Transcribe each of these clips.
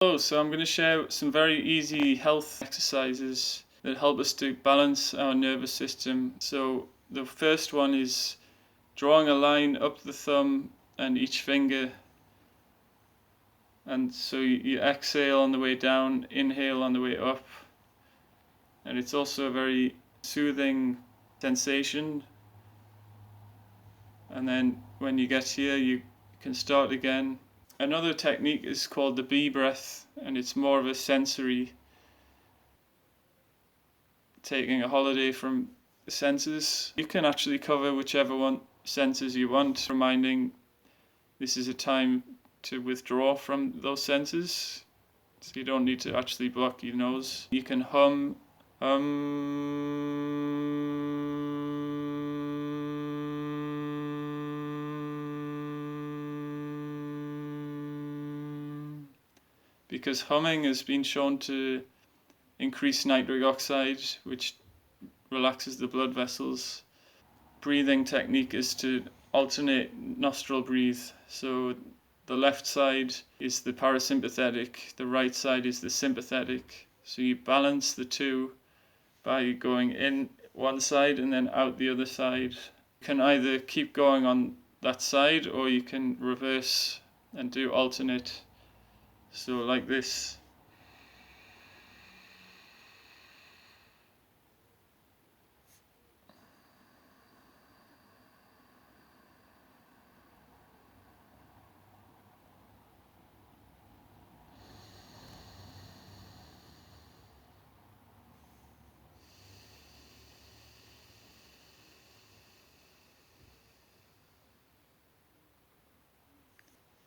So I'm going to share some very easy health exercises that help us to balance our nervous system. So the first one is drawing a line up the thumb and each finger. And so you exhale on the way down, inhale on the way up. And it's also a very soothing sensation. And then when you get here, you can start again. Another technique is called the bee breath, and it's more of a sensory, taking a holiday from the senses. You can actually cover whichever one senses you want, reminding this is a time to withdraw from those senses. So you don't need to actually block your nose. You can hum, because humming has been shown to increase nitric oxide, which relaxes the blood vessels. Breathing technique is to alternate nostril breathe. So the left side is the parasympathetic, the right side is the sympathetic. So you balance the two by going in one side and then out the other side. You can either keep going on that side or you can reverse and do alternate. So like this.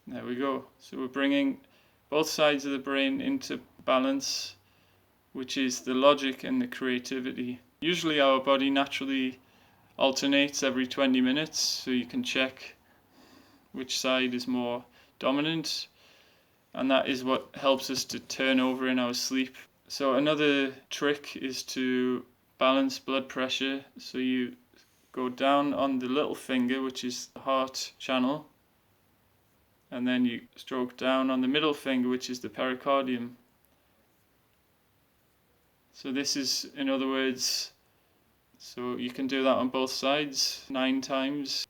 There we go. So we're bringing both sides of the brain into balance, which is the logic and the creativity. Usually our body naturally alternates every 20 minutes, so you can check which side is more dominant, and that is what helps us to turn over in our sleep. So another trick is to balance blood pressure. So you go down on the little finger, which is the heart channel, and then you stroke down on the middle finger, which is the pericardium. So this is, in other words, so you can do that on both sides 9 times.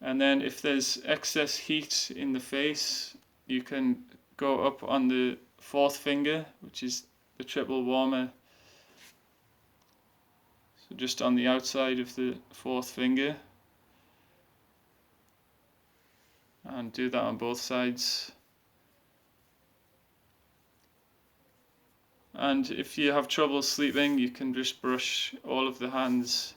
And then if there's excess heat in the face, you can go up on the 4th finger, which is the triple warmer. So just on the outside of the 4th finger. And do that on both sides. And if you have trouble sleeping, you can just brush all of the hands,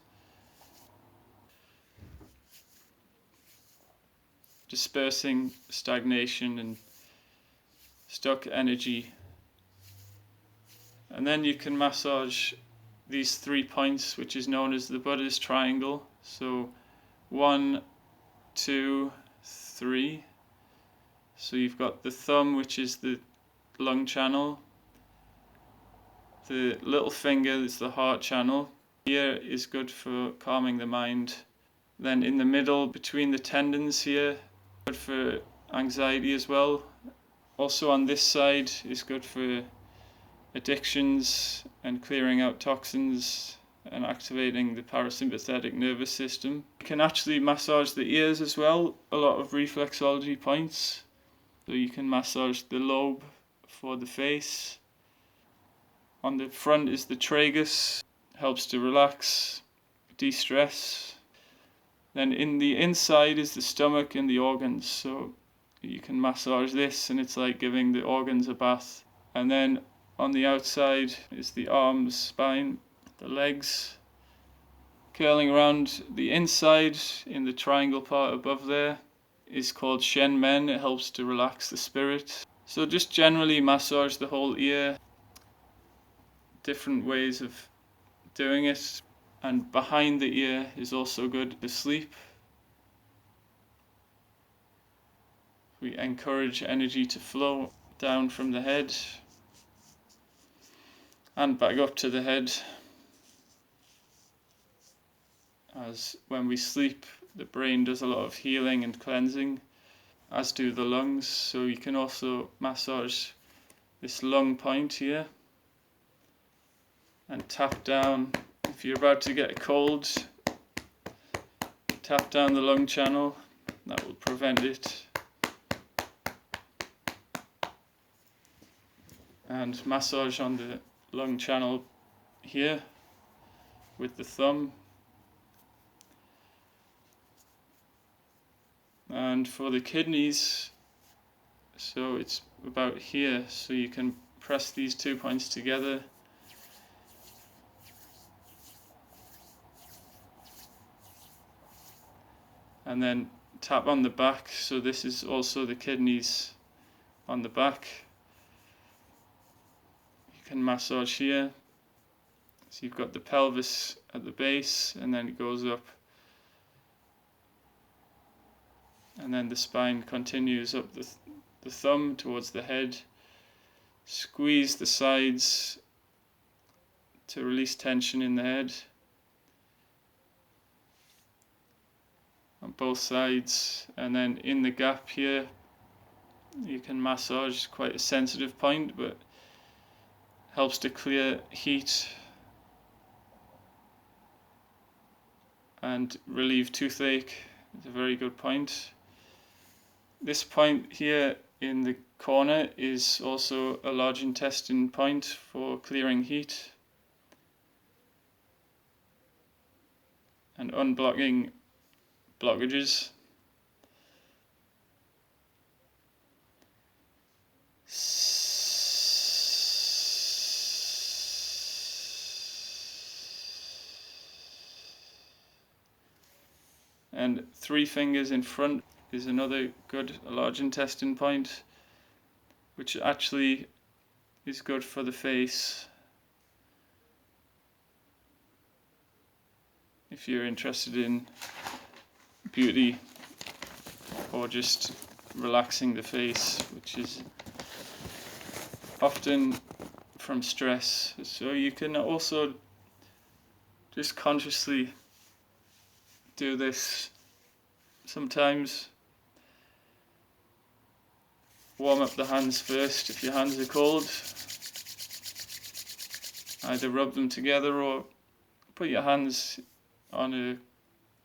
dispersing stagnation and stuck energy. And then you can massage these 3 points, which is known as the Buddha's triangle. So 1, 2, 3. So you've got the thumb, which is the lung channel. The little finger is the heart channel. Here is good for calming the mind. Then in the middle, between the tendons here, good for anxiety as well. Also on this side is good for addictions and clearing out toxins and activating the parasympathetic nervous system. You can actually massage the ears as well, a lot of reflexology points. So you can massage the lobe for the face. On the front is the tragus, helps to relax, de-stress. Then in the inside is the stomach and the organs, so you can massage this and it's like giving the organs a bath. And then on the outside is the arms, spine, the legs. Curling around the inside in the triangle part above there is called Shen Men. It helps to relax the spirit. So just generally massage the whole ear. Different ways of doing it. And behind the ear is also good to sleep. We encourage energy to flow down from the head and back up to the head. As when we sleep, the brain does a lot of healing and cleansing, as do the lungs. So you can also massage this lung point here and tap down. If you're about to get a cold, tap down the lung channel. That will prevent it. And massage on the lung channel here with the thumb. And for the kidneys, so it's about here, so you can press these 2 points together. And then tap on the back, so this is also the kidneys on the back. You can massage here. So you've got the pelvis at the base, and then it goes up. And then the spine continues up the thumb towards the head. Squeeze the sides to release tension in the head on both sides, and then in the gap here you can massage. Quite a sensitive point, but helps to clear heat and relieve toothache. It's a very good point. This point here in the corner is also a large intestine point for clearing heat and unblocking blockages. And 3 fingers in front is another good large intestine point, which actually is good for the face. If you're interested in beauty or just relaxing the face, which is often from stress. So you can also just consciously do this sometimes. Warm up the hands first if your hands are cold. Either rub them together or put your hands on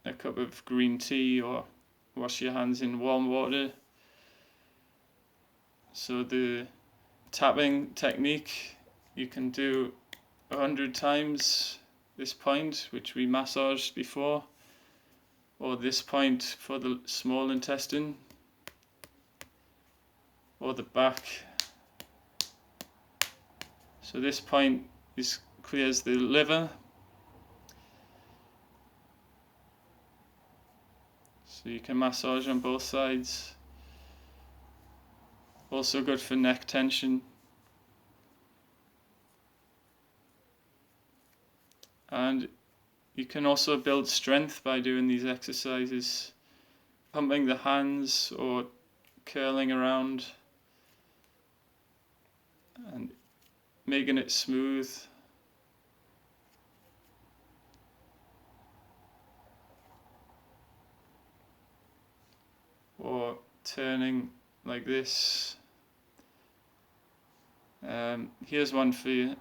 a cup of green tea, or wash your hands in warm water. So the tapping technique, you can do 100 times this point, which we massaged before, or this point for the small intestine, or the back. So this point clears the liver. So you can massage on both sides. Also good for neck tension. And you can also build strength by doing these exercises, pumping the hands or curling around and making it smooth. Or turning like this. Here's one for you.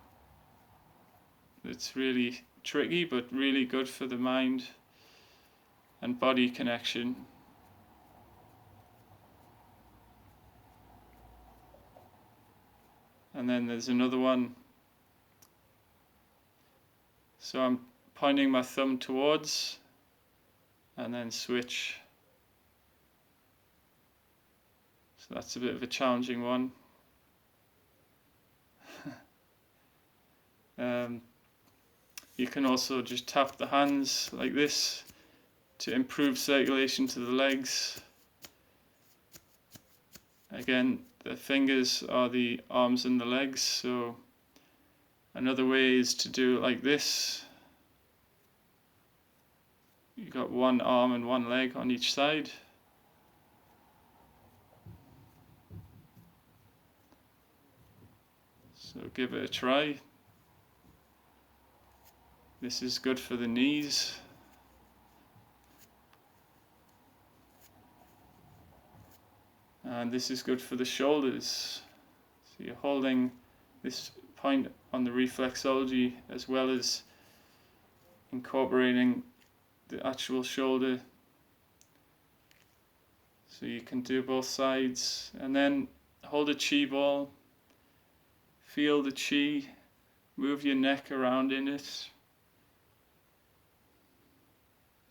It's really tricky, but really good for the mind and body connection. And then there's another one. So I'm pointing my thumb towards and then switch. So that's a bit of a challenging one. You can also just tap the hands like this to improve circulation to the legs. Again, the fingers are the arms and the legs, so another way is to do it like this. You've got one arm and one leg on each side. So give it a try. This is good for the knees. And this is good for the shoulders. So you're holding this point on the reflexology as well as incorporating the actual shoulder. So you can do both sides, and then hold a chi ball, feel the chi, move your neck around in it.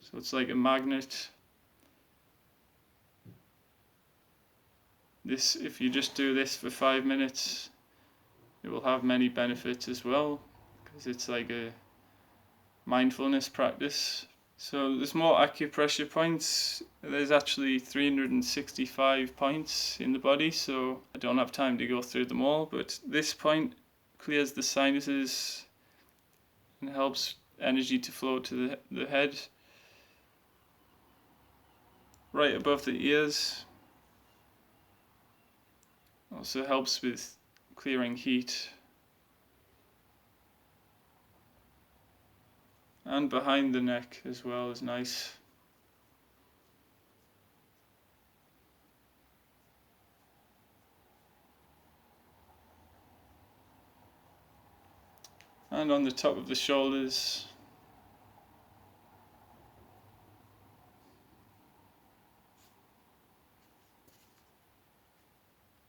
So it's like a magnet. This, if you just do this for 5 minutes, it will have many benefits as well, because it's like a mindfulness practice. So there's more acupressure points. There's actually 365 points in the body, so I don't have time to go through them all, but this point clears the sinuses and helps energy to flow to the head, right above the ears. Also helps with clearing heat. And behind the neck as well is nice. And on the top of the shoulders.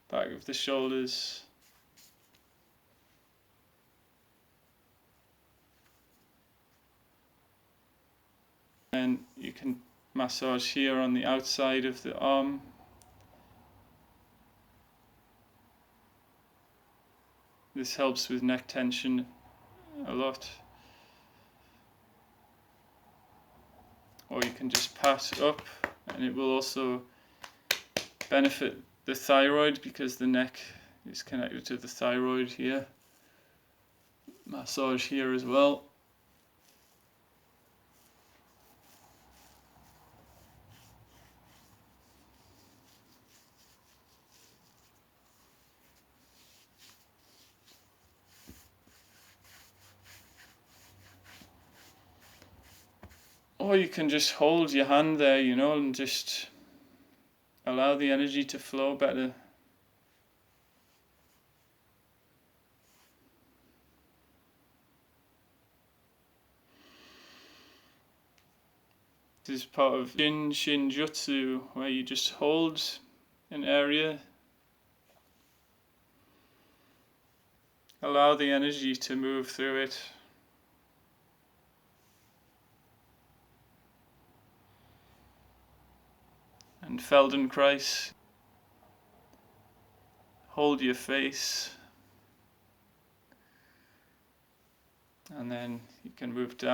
Back of the shoulders. And you can massage here on the outside of the arm. This helps with neck tension a lot. Or you can just pat up, and it will also benefit the thyroid because the neck is connected to the thyroid here. Massage here as well. Or you can just hold your hand there, you know, and just allow the energy to flow better. This is part of Shinjutsu, where you just hold an area, allow the energy to move through it. And Feldenkrais, hold your face, and then you can move down.